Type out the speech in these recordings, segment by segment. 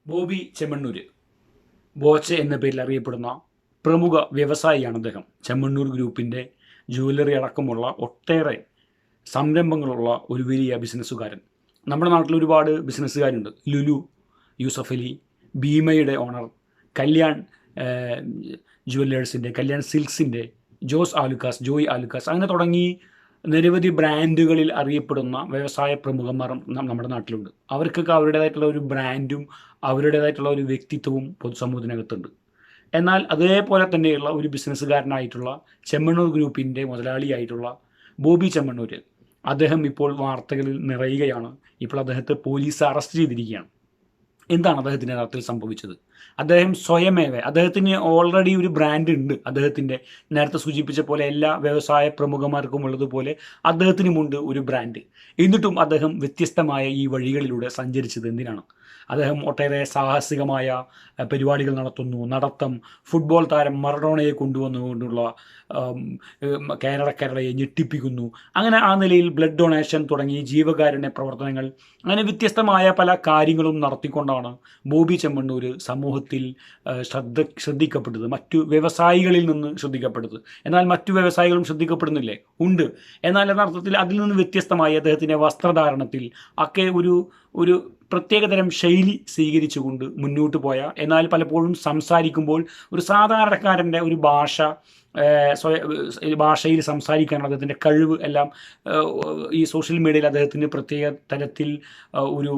ബോബി ചെമ്മണ്ണൂര് ബോച്ചെ എന്ന പേരിൽ അറിയപ്പെടുന്ന പ്രമുഖ വ്യവസായിയാണ് അദ്ദേഹം. ചെമ്മണ്ണൂർ ഗ്രൂപ്പിൻ്റെ ജുവല്ലറി അടക്കമുള്ള ഒട്ടേറെ സംരംഭങ്ങളുള്ള ഒരു വലിയ ബിസിനസ്സുകാരൻ. നമ്മുടെ നാട്ടിൽ ഒരുപാട് ബിസിനസ്സുകാരുണ്ട്. ലുലു, യൂസഫ് അലി, ഭീമയുടെ ഓണർ, കല്യാൺ ജുവല്ലേഴ്സിൻ്റെ, കല്യാൺ സിൽക്സിൻ്റെ ജോയ് ആലുക്കാസ്, അങ്ങനെ തുടങ്ങി നിരവധി ബ്രാൻഡുകളിൽ അറിയപ്പെടുന്ന വ്യവസായ പ്രമുഖന്മാർ നമ്മുടെ നാട്ടിലുണ്ട്. അവർക്കൊക്കെ അവരുടേതായിട്ടുള്ള ഒരു ബ്രാൻഡും അവരുടേതായിട്ടുള്ള ഒരു വ്യക്തിത്വവും പൊതുസമൂഹത്തിനകത്തുണ്ട്. എന്നാൽ അതേപോലെ തന്നെയുള്ള ഒരു ബിസിനസ്സുകാരനായിട്ടുള്ള ചെമ്മണ്ണൂർ ഗ്രൂപ്പിൻ്റെ മുതലാളിയായിട്ടുള്ള ബോബി ചെമ്മണ്ണൂർ, അദ്ദേഹം ഇപ്പോൾ വാർത്തകളിൽ നിറയുകയാണ്. ഇപ്പോൾ അദ്ദേഹത്തെ പോലീസ് അറസ്റ്റ് ചെയ്തിരിക്കുകയാണ്. എന്താണ് അദ്ദേഹത്തിൻ്റെ യഥാർത്ഥത്തിൽ സംഭവിച്ചത്? അദ്ദേഹം അദ്ദേഹത്തിന് ഓൾറെഡി ഒരു ബ്രാൻഡ് ഉണ്ട്. അദ്ദേഹത്തിൻ്റെ നേരത്തെ സൂചിപ്പിച്ച പോലെ എല്ലാ വ്യവസായ പ്രമുഖന്മാർക്കും ഉള്ളതുപോലെ അദ്ദേഹത്തിനുമുണ്ട് ഒരു ബ്രാൻഡ്. എന്നിട്ടും അദ്ദേഹം വ്യത്യസ്തമായ ഈ വഴികളിലൂടെ സഞ്ചരിച്ചത് എന്തിനാണ്? അദ്ദേഹം ഒട്ടേറെ സാഹസികമായ പരിപാടികൾ നടത്തം, ഫുട്ബോൾ താരം മറഡോണയെ കൊണ്ടുവന്നുകൊണ്ടുള്ള കേരളയെ ഞെട്ടിപ്പിക്കുന്നു. അങ്ങനെ ആ നിലയിൽ ബ്ലഡ് ഡൊണേഷൻ തുടങ്ങി ജീവകാരുണ്യ പ്രവർത്തനങ്ങൾ, അങ്ങനെ വ്യത്യസ്തമായ പല കാര്യങ്ങളും നടത്തിക്കൊണ്ടാണ് ബോബി ചെമ്മണ്ണൂർ സമൂഹത്തിൽ ശ്രദ്ധിക്കപ്പെട്ടത്, മറ്റു വ്യവസായികളിൽ നിന്ന് ശ്രദ്ധിക്കപ്പെട്ടത്. എന്നാൽ മറ്റു വ്യവസായികളും ശ്രദ്ധിക്കപ്പെടുന്നില്ലേ? ഉണ്ട്. എന്നാൽ യഥാർത്ഥത്തിൽ അതിൽ നിന്ന് വ്യത്യസ്തമായി അദ്ദേഹത്തിൻ്റെ വസ്ത്രധാരണത്തിൽ ഒക്കെ ഒരു പ്രത്യേകതരം ശൈലി സ്വീകരിച്ചുകൊണ്ട് മുന്നോട്ട് പോയ, എന്നാൽ പലപ്പോഴും സംസാരിക്കുമ്പോൾ ഒരു സാധാരണക്കാരൻ്റെ ഒരു ഭാഷയിൽ സംസാരിക്കാനുള്ള അദ്ദേഹത്തിൻ്റെ കഴിവ് എല്ലാം ഈ സോഷ്യൽ മീഡിയയിൽ അദ്ദേഹത്തിന് പ്രത്യേക തരത്തിൽ ഒരു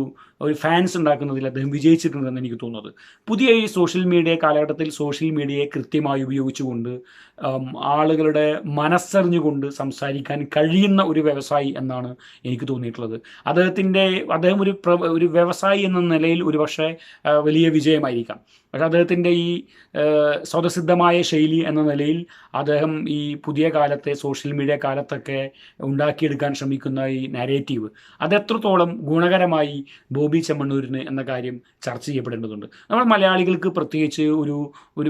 ഫാൻസ് ഉണ്ടാക്കുന്നതിൽ അദ്ദേഹം വിജയിച്ചിട്ടുണ്ടെന്ന് എനിക്ക് തോന്നുന്നത്. പുതിയ ഈ സോഷ്യൽ മീഡിയ കാലഘട്ടത്തിൽ സോഷ്യൽ മീഡിയയെ കൃത്യമായി ഉപയോഗിച്ചുകൊണ്ട് ആളുകളുടെ മനസ്സറിഞ്ഞുകൊണ്ട് സംസാരിക്കാൻ കഴിയുന്ന ഒരു വ്യവസായി എന്നാണ് എനിക്ക് തോന്നിയിട്ടുള്ളത്. അദ്ദേഹം ഒരു വ്യവസായി എന്ന നിലയിൽ ഒരുപക്ഷെ വലിയ വിജയമായിരിക്കാം. പക്ഷേ അദ്ദേഹത്തിൻ്റെ ഈ സ്വതസിദ്ധമായ ശൈലി എന്ന നിലയിൽ അദ്ദേഹം ഈ പുതിയ കാലത്തെ സോഷ്യൽ മീഡിയ കാലത്തൊക്കെ ഉണ്ടാക്കിയെടുക്കാൻ ശ്രമിക്കുന്ന ഈ നാരേറ്റീവ്, അതെത്രത്തോളം ഗുണകരമായി ബോബി ചെമ്മണ്ണൂരിന് എന്ന കാര്യം ചർച്ച ചെയ്യപ്പെടേണ്ടതുണ്ട്. നമ്മൾ മലയാളികൾക്ക് പ്രത്യേകിച്ച് ഒരു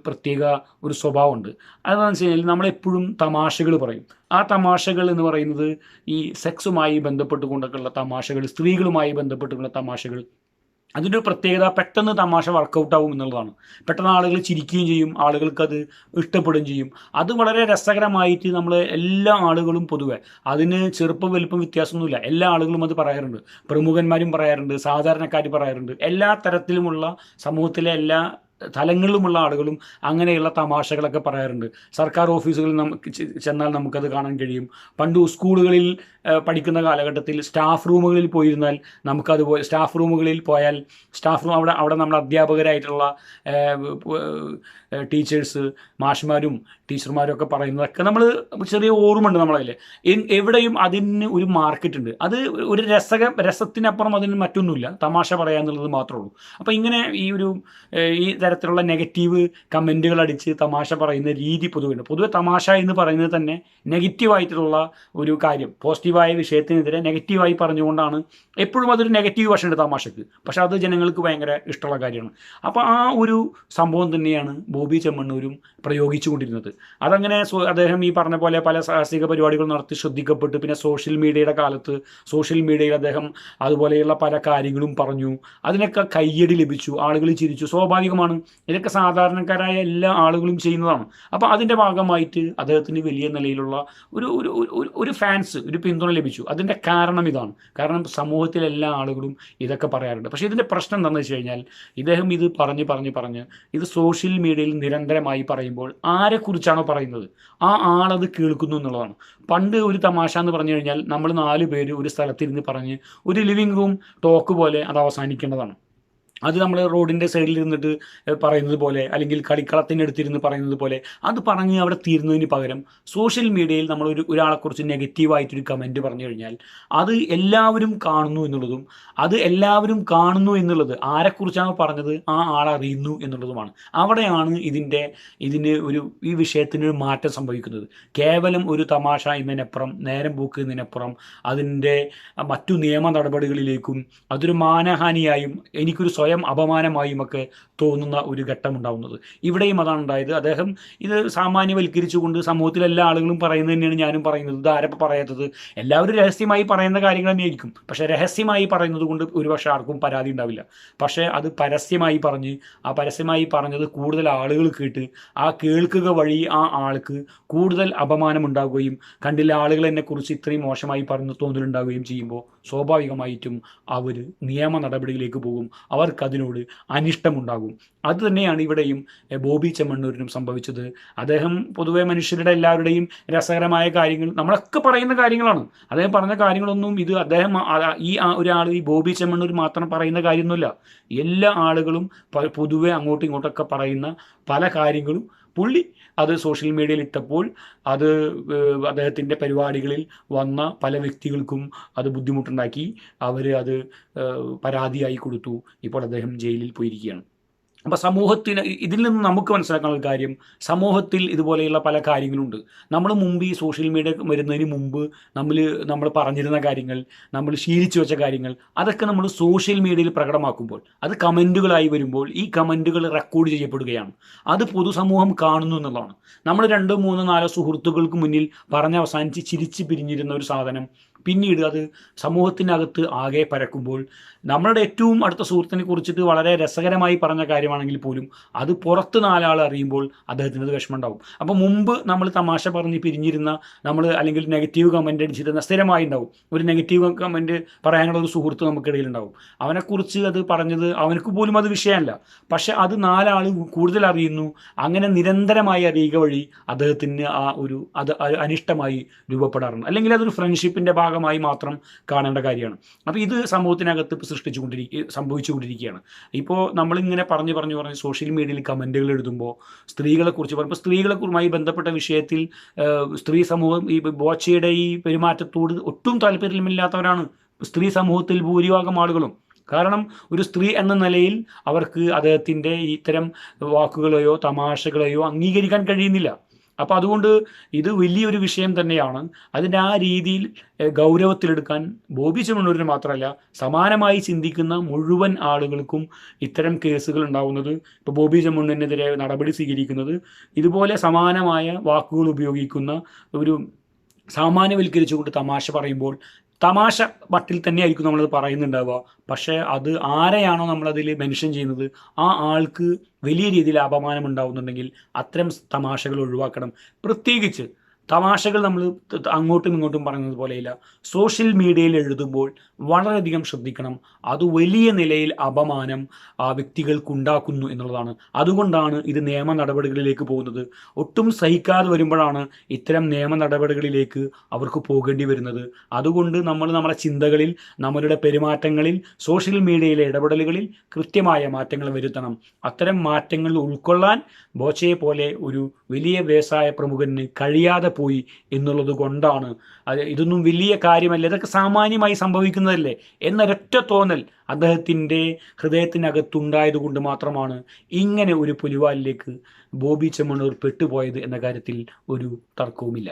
പ്രത്യേക ഒരു സ്വഭാവമുണ്ട്. അതെന്ന് വെച്ച് കഴിഞ്ഞാൽ നമ്മളെപ്പോഴും തമാശകൾ പറയും. ആ തമാശകൾ എന്ന് പറയുന്നത് ഈ സെക്സുമായി ബന്ധപ്പെട്ടുകൊണ്ടൊക്കെയുള്ള തമാശകൾ, സ്ത്രീകളുമായി ബന്ധപ്പെട്ടുള്ള തമാശകൾ, അതിൻ്റെ ഒരു പ്രത്യേകത പെട്ടെന്ന് തമാശ വർക്കൗട്ട് ആവും എന്നുള്ളതാണ്. പെട്ടെന്ന് ആളുകൾ ചിരിക്കുകയും ചെയ്യും, ആളുകൾക്കത് ഇഷ്ടപ്പെടുകയും ചെയ്യും. അത് വളരെ രസകരമായിട്ട് നമ്മൾ എല്ലാ ആളുകളും പൊതുവെ, അതിന് ചെറുപ്പം വലുപ്പം വ്യത്യാസമൊന്നുമില്ല, എല്ലാ ആളുകളും അത് പറയാറുണ്ട്. പ്രമുഖന്മാരും പറയാറുണ്ട്, സാധാരണക്കാർ പറയാറുണ്ട്, എല്ലാ തരത്തിലുമുള്ള സമൂഹത്തിലെ എല്ലാ തലങ്ങളിലുമുള്ള ആളുകളും അങ്ങനെയുള്ള തമാശകളൊക്കെ പറയാറുണ്ട്. സർക്കാർ ഓഫീസുകളിൽ ചെന്നാൽ നമുക്കത് കാണാൻ കഴിയും. പണ്ട് സ്കൂളുകളിൽ പഠിക്കുന്ന കാലഘട്ടത്തിൽ സ്റ്റാഫ് റൂമുകളിൽ പോയിരുന്നാൽ നമുക്കതുപോലെ, സ്റ്റാഫ് റൂമുകളിൽ പോയാൽ അവിടെ നമ്മുടെ അധ്യാപകരായിട്ടുള്ള ടീച്ചേഴ്സ്, മാഷ്മാരും ടീച്ചർമാരും ഒക്കെ പറയുന്നതൊക്കെ നമ്മൾ ചെറിയ ഓർമ്മയുണ്ട് നമ്മളതിൽ. എവിടെയും അതിന് ഒരു മാർക്കറ്റ് ഉണ്ട്. അത് ഒരു രസത്തിനപ്പുറം അതിന് മറ്റൊന്നുമില്ല, തമാശ പറയാന്നുള്ളത് മാത്രമേ ഉള്ളൂ. അപ്പോൾ ഇങ്ങനെ ഈ തരത്തിലുള്ള നെഗറ്റീവ് കമൻറ്റുകൾ അടിച്ച് തമാശ പറയുന്ന രീതി പൊതുവെയുണ്ട്. പൊതുവെ തമാശ എന്ന് പറയുന്നത് തന്നെ നെഗറ്റീവായിട്ടുള്ള ഒരു കാര്യം, പോസിറ്റീവായ വിഷയത്തിനെതിരെ നെഗറ്റീവായി പറഞ്ഞുകൊണ്ടാണ്. എപ്പോഴും അതൊരു നെഗറ്റീവ് വശമുണ്ട് തമാശക്ക്, പക്ഷെ അത് ജനങ്ങൾക്ക് ഭയങ്കര ഇഷ്ടമുള്ള കാര്യമാണ്. അപ്പോൾ ആ ഒരു സംഭവം തന്നെയാണ് ബോബി ചെമ്മണ്ണൂരും പ്രയോഗിച്ചുകൊണ്ടിരുന്നത്. അതങ്ങനെ അദ്ദേഹം ഈ പറഞ്ഞ പോലെ പല സാഹസിക പരിപാടികൾ നടത്തി ശ്രദ്ധിക്കപ്പെട്ടു. പിന്നെ സോഷ്യൽ മീഡിയയുടെ കാലത്ത് സോഷ്യൽ മീഡിയയിൽ അദ്ദേഹം അതുപോലെയുള്ള പല കാര്യങ്ങളും പറഞ്ഞു. അതിനൊക്കെ കയ്യടി ലഭിച്ചു, ആളുകൾ ചിരിച്ചു. സ്വാഭാവികമാണ്, ഇതൊക്കെ സാധാരണക്കാരായ എല്ലാ ആളുകളും ചെയ്യുന്നതാണ്. അപ്പോൾ അതിൻ്റെ ഭാഗമായിട്ട് അദ്ദേഹത്തിന് വലിയ നിലയിലുള്ള ഒരു ഫാൻസ്, ഒരു പിന്തുണ ലഭിച്ചു. അതിൻ്റെ കാരണം ഇതാണ്. കാരണം സമൂഹത്തിലെ എല്ലാ ആളുകളും ഇതൊക്കെ പറയാറുണ്ട്. പക്ഷേ ഇതിൻ്റെ പ്രശ്നം എന്താണെന്ന് വെച്ച് കഴിഞ്ഞാൽ, ഇദ്ദേഹം ഇത് പറഞ്ഞ് ഇത് സോഷ്യൽ മീഡിയയിൽ നിരന്തരമായി പറയുമ്പോൾ ആരെക്കുറിച്ചാണോ പറയുന്നത് ആ ആളത് കേൾക്കുന്നു എന്നുള്ളതാണ്. പണ്ട് ഒരു തമാശ എന്ന് പറഞ്ഞു കഴിഞ്ഞാൽ നമ്മൾ 4 പേര് ഒരു സ്ഥലത്തിരുന്ന് പറഞ്ഞ് ഒരു ലിവിങ് റൂം ടോക്ക് പോലെ അത് അവസാനിക്കേണ്ടതാണ്. അത് നമ്മൾ റോഡിൻ്റെ സൈഡിൽ ഇരുന്നിട്ട് പറയുന്നത് പോലെ, അല്ലെങ്കിൽ കളിക്കളത്തിനടുത്തിരുന്ന് പറയുന്നത് പോലെ അത് പറഞ്ഞ് അവിടെ തീരുന്നതിന് പകരം സോഷ്യൽ മീഡിയയിൽ നമ്മൾ ഒരാളെക്കുറിച്ച് നെഗറ്റീവായിട്ടൊരു കമൻറ്റ് പറഞ്ഞു കഴിഞ്ഞാൽ അത് എല്ലാവരും കാണുന്നു എന്നുള്ളത് ആരെക്കുറിച്ചാണ് പറഞ്ഞത് ആ ആളറിയുന്നു എന്നുള്ളതുമാണ്. അവിടെയാണ് ഈ വിഷയത്തിനൊരു മാറ്റം സംഭവിക്കുന്നത്. കേവലം ഒരു തമാശ എന്നതിനപ്പുറം, നേരം പോക്ക് എന്നതിനപ്പുറം അതിൻ്റെ മറ്റു നിയമ നടപടികളിലേക്കും അതൊരു മാനഹാനിയായും എനിക്കൊരു സ്വയം സ്വയം അപമാനമായും ഒക്കെ തോന്നുന്ന ഒരു ഘട്ടം ഉണ്ടാവുന്നത്. ഇവിടെയും അതാണ് ഉണ്ടായത്. അദ്ദേഹം ഇത് സാമാന്യവൽക്കരിച്ചുകൊണ്ട് സമൂഹത്തിലെ എല്ലാ ആളുകളും പറയുന്നത് തന്നെയാണ് ഞാനും പറയുന്നത്. ഇത് ആരപ്പോൾ പറയാത്തത്? എല്ലാവരും രഹസ്യമായി പറയുന്ന കാര്യങ്ങൾ തന്നെയായിരിക്കും. പക്ഷേ രഹസ്യമായി പറയുന്നത് കൊണ്ട് ഒരുപക്ഷെ ആർക്കും പരാതി ഉണ്ടാവില്ല. പക്ഷേ അത് പരസ്യമായി പറഞ്ഞ് ആ പരസ്യമായി പറഞ്ഞത് കൂടുതൽ ആളുകൾ കേട്ട് ആ കേൾക്കുക വഴി ആ ആൾക്ക് കൂടുതൽ അപമാനം ഉണ്ടാവുകയും കണ്ടില്ല ആളുകൾ എന്നെക്കുറിച്ച് ഇത്രയും മോശമായി പറഞ്ഞു തോന്നലുണ്ടാവുകയും ചെയ്യുമ്പോൾ സ്വാഭാവികമായിട്ടും അവർ നിയമ നടപടിയിലേക്ക് പോകും. അവർക്കതിനോട് അനിഷ്ടമുണ്ടാകും. അതുതന്നെയാണ് ഇവിടെയും ബോബി ചെമ്മണ്ണൂരിനും സംഭവിച്ചത്. അദ്ദേഹം പൊതുവെ മനുഷ്യരുടെ എല്ലാവരുടെയും രസകരമായ കാര്യങ്ങൾ നമ്മളൊക്കെ പറയുന്ന കാര്യങ്ങളാണ്. അദ്ദേഹം പറഞ്ഞ കാര്യങ്ങളൊന്നും ഇത് അദ്ദേഹം ഒരാൾ ഈ ബോബി ചെമ്മണ്ണൂർ മാത്രം പറയുന്ന കാര്യമൊന്നുമില്ല. എല്ലാ ആളുകളും പൊതുവെ അങ്ങോട്ടും ഇങ്ങോട്ടൊക്കെ പറയുന്ന പല കാര്യങ്ങളും പുള്ളി അത് സോഷ്യൽ മീഡിയയിൽ ഇട്ടപ്പോൾ അത് അദ്ദേഹത്തിൻ്റെ പരിപാടികളിൽ വന്ന പല വ്യക്തികൾക്കും അത് ബുദ്ധിമുട്ടുണ്ടാക്കി. അവർ അത് പരാതിയായി കൊടുത്തു. ഇപ്പോൾ അദ്ദേഹം ജയിലിൽ പോയിരിക്കുകയാണ്. അപ്പോൾ സമൂഹത്തിന് ഇതിൽ നിന്ന് നമുക്ക് മനസ്സിലാക്കാനുള്ള കാര്യം, സമൂഹത്തിൽ ഇതുപോലെയുള്ള പല കാര്യങ്ങളുണ്ട്. നമ്മൾ മുമ്പ് ഈ സോഷ്യൽ മീഡിയ വരുന്നതിന് മുമ്പ് നമ്മൾ പറഞ്ഞിരുന്ന കാര്യങ്ങൾ, നമ്മൾ ശീലിച്ചു വെച്ച കാര്യങ്ങൾ, അതൊക്കെ നമ്മൾ സോഷ്യൽ മീഡിയയിൽ പ്രകടമാക്കുമ്പോൾ അത് കമൻറ്റുകളായി വരുമ്പോൾ ഈ കമൻറ്റുകൾ റെക്കോർഡ് ചെയ്യപ്പെടുകയാണ്. അത് പൊതുസമൂഹം കാണുന്നു എന്നുള്ളതാണ്. നമ്മൾ 2, 3, 4 സുഹൃത്തുക്കൾക്ക് മുന്നിൽ പറഞ്ഞവസാനിച്ച് ചിരിച്ച് പിരിഞ്ഞിരുന്ന ഒരു സാധനം പിന്നീട് അത് സമൂഹത്തിനകത്ത് ആകെ പരക്കുമ്പോൾ നമ്മളുടെ ഏറ്റവും അടുത്ത സുഹൃത്തിനെ കുറിച്ചിട്ട് വളരെ രസകരമായി പറഞ്ഞ കാര്യമാണെങ്കിൽ പോലും അത് പുറത്ത് 4 ആൾ അറിയുമ്പോൾ അദ്ദേഹത്തിന് അത് വിഷമമുണ്ടാവും. അപ്പോൾ മുമ്പ് നമ്മൾ തമാശ പറഞ്ഞ് പിരിഞ്ഞിരുന്ന അല്ലെങ്കിൽ നെഗറ്റീവ് കമൻ്റ് അടിച്ചിരുന്ന സ്ഥിരമായി ഉണ്ടാവും. ഒരു നെഗറ്റീവ് കമൻറ്റ് പറയാനുള്ള ഒരു സുഹൃത്ത് നമുക്കിടയിൽ ഉണ്ടാവും. അവനെക്കുറിച്ച് അത് പറഞ്ഞത് അവനക്ക് പോലും അത് വിഷയമല്ല. പക്ഷെ അത് 4 ആൾ കൂടുതൽ അറിയുന്നു. അങ്ങനെ നിരന്തരമായി അറിയുക വഴി അദ്ദേഹത്തിന് അത് അനിഷ്ടമായി രൂപപ്പെടാറുണ്ട്. അല്ലെങ്കിൽ അതൊരു ഫ്രണ്ട്ഷിപ്പിൻ്റെ ഭാഗമായി മാത്രം കാണേണ്ട കാര്യമാണ്. അപ്പോൾ ഇത് സമൂഹത്തിനകത്ത് ഇപ്പോൾ സംഭവിച്ചുകൊണ്ടിരിക്കുകയാണ്. ഇപ്പോൾ നമ്മളിങ്ങനെ പറഞ്ഞ് സോഷ്യൽ മീഡിയയിൽ കമൻറ്റുകൾ എഴുതുമ്പോൾ സ്ത്രീകളെക്കുറിച്ച് പറയുമ്പോൾ സ്ത്രീകളുമായി ബന്ധപ്പെട്ട വിഷയത്തിൽ സ്ത്രീ സമൂഹം ഈ ബോച്ചയുടെ ഈ പെരുമാറ്റത്തോട് ഒട്ടും താല്പര്യമില്ലാത്തവരാണ് സ്ത്രീ സമൂഹത്തിൽ ഭൂരിഭാഗം ആളുകളും. കാരണം ഒരു സ്ത്രീ എന്ന നിലയിൽ അവർക്ക് അദ്ദേഹത്തിൻ്റെ ഇത്തരം വാക്കുകളെയോ തമാശകളെയോ അംഗീകരിക്കാൻ കഴിയുന്നില്ല. അപ്പോൾ അതുകൊണ്ട് ഇത് വലിയൊരു വിഷയം തന്നെയാണ്. അതിൻ്റെ ആ രീതിയിൽ ഗൗരവത്തിലെടുക്കാൻ ബോബി ചെമ്മണ്ണൂരിന് മാത്രമല്ല സമാനമായി ചിന്തിക്കുന്ന മുഴുവൻ ആളുകൾക്കും ഇത്തരം കേസുകൾ ഉണ്ടാകുന്നത്, ഇപ്പോൾ ബോബി ചെമ്മണ്ണൂരിനെതിരെ നടപടി സ്വീകരിക്കുന്നത് ഇതുപോലെ സമാനമായ വാക്കുകൾ ഉപയോഗിക്കുന്ന ഒരു സാമാന്യവൽക്കരിച്ചുകൊണ്ട് തമാശ പറയുമ്പോൾ തമാശ മട്ടിൽ തന്നെയായിരിക്കും നമ്മളത് പറയുന്നുണ്ടാവുക. പക്ഷേ അത് ആരെയാണോ നമ്മളതിൽ മെൻഷൻ ചെയ്യുന്നത് ആ ആൾക്ക് വലിയ രീതിയിൽ അപമാനം ഉണ്ടാവുന്നുണ്ടെങ്കിൽ അത്തരം തമാശകൾ ഒഴിവാക്കണം. പ്രത്യേകിച്ച് തമാശകൾ നമ്മൾ അങ്ങോട്ടും ഇങ്ങോട്ടും പറയുന്നത് പോലെയില്ല. സോഷ്യൽ മീഡിയയിൽ എഴുതുമ്പോൾ വളരെയധികം ശ്രദ്ധിക്കണം. അത് വലിയ നിലയിൽ അപമാനം ആ വ്യക്തികൾക്കുണ്ടാക്കുന്നു എന്നുള്ളതാണ്. അതുകൊണ്ടാണ് ഇത് നിയമ നടപടികളിലേക്ക് പോകുന്നത്. ഒട്ടും സഹിക്കാതെ വരുമ്പോഴാണ് ഇത്തരം നിയമ നടപടികളിലേക്ക് അവർക്ക് പോകേണ്ടി വരുന്നത്. അതുകൊണ്ട് നമ്മുടെ ചിന്തകളിൽ, നമ്മളുടെ പെരുമാറ്റങ്ങളിൽ, സോഷ്യൽ മീഡിയയിലെ ഇടപെടലുകളിൽ കൃത്യമായ മാറ്റങ്ങൾ വരുത്തണം. അത്തരം മാറ്റങ്ങൾ ഉൾക്കൊള്ളാൻ ബോച്ചയെ പോലെ ഒരു വലിയ വ്യവസായ പ്രമുഖന് കഴിയാതെ പോയി എന്നുള്ളത് കൊണ്ടാണ്. ഇതൊന്നും വലിയ കാര്യമല്ല, ഇതൊക്കെ സാമാന്യമായി സംഭവിക്കുന്നതല്ലേ എന്നൊരൊറ്റ തോന്നൽ അദ്ദേഹത്തിൻ്റെ ഹൃദയത്തിനകത്തുണ്ടായതുകൊണ്ട് മാത്രമാണ് ഇങ്ങനെ ഒരു പുലിവാലിലേക്ക് ബോബി ചെമ്മണ്ണൂർ പെട്ടുപോയത് എന്ന കാര്യത്തിൽ ഒരു തർക്കവുമില്ല.